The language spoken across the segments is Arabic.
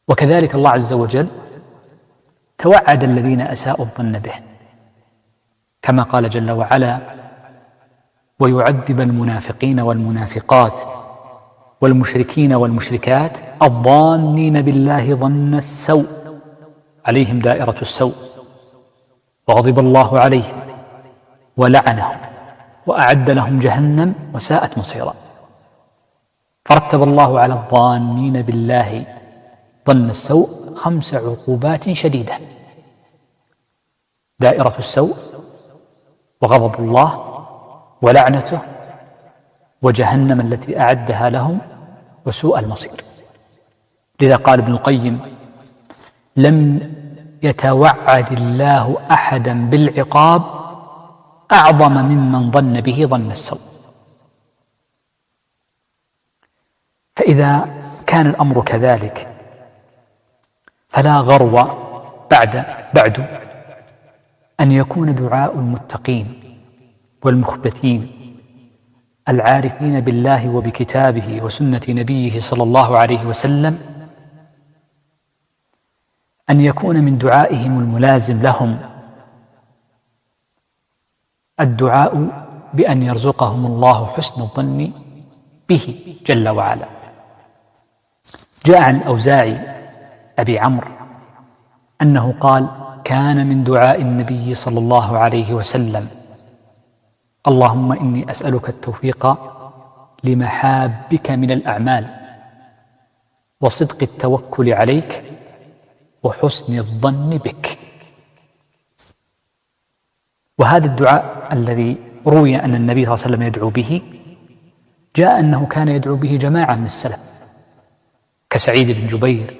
وكذلك الله عز وجل توعد الذين أساءوا الظن به، كما قال جل وعلا: ويعذب المنافقين والمنافقات والمشركين والمشركات الظانين بالله ظن السوء عليهم دائرة السوء وغضب الله عليهم ولعنهم وأعد لهم جهنم وساءت مصيرا. فرتب الله على الظانين بالله ظن السوء 5 عقوبات شديدة: دائرة السوء، وغضب الله، ولعنته، وجهنم التي أعدها لهم، وسوء المصير. لذا قال ابن القيم: لم يتوعد الله أحدا بالعقاب أعظم ممن ظن به ظن السوء. فإذا كان الأمر كذلك فلا غرو بعد أن يكون دعاء المتقين والمخبتين العارفين بالله وبكتابه وسنة نبيه صلى الله عليه وسلم أن يكون من دعائهم الملازم لهم الدعاء بأن يرزقهم الله حسن الظن به جل وعلا. جاء عن الأوزاعي أبي عمرو أنه قال: كان من دعاء النبي صلى الله عليه وسلم: اللهم إني أسألك التوفيق لمحابك من الأعمال وصدق التوكل عليك وحسن الظن بك. وهذا الدعاء الذي روي أن النبي صلى الله عليه وسلم يدعو به جاء أنه كان يدعو به جماعة من السلف كسعيد بن جبير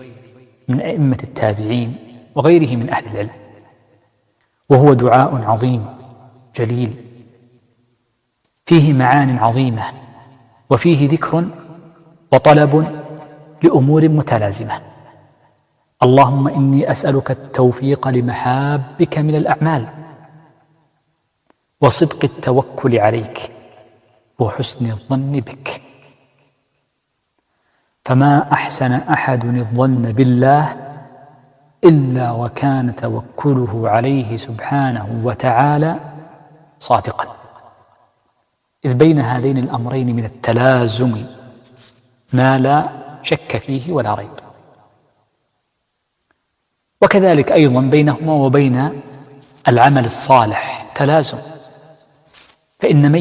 من أئمة التابعين وغيره من أهل العلم، وهو دعاء عظيم جليل فيه معان عظيمة وفيه ذكر وطلب لأمور متلازمة. اللهم إني أسألك التوفيق لمحابك من الأعمال وصدق التوكل عليك وحسن الظن بك. فما أحسن أحد الظن بالله إلا وكان توكله عليه سبحانه وتعالى صادقا، إذ بين هذين الأمرين من التلازم ما لا شك فيه ولا ريب. وكذلك أيضا بينهما وبين العمل الصالح تلازم، فإن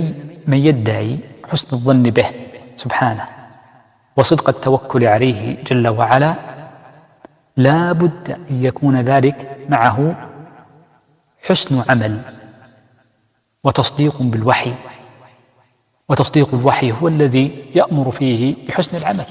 من يدعي حسن الظن به سبحانه وصدق التوكل عليه جل وعلا لا بد أن يكون ذلك معه حسن عمل وتصديق بالوحي، وتصديق الوحي هو الذي يأمر فيه بحسن العمل.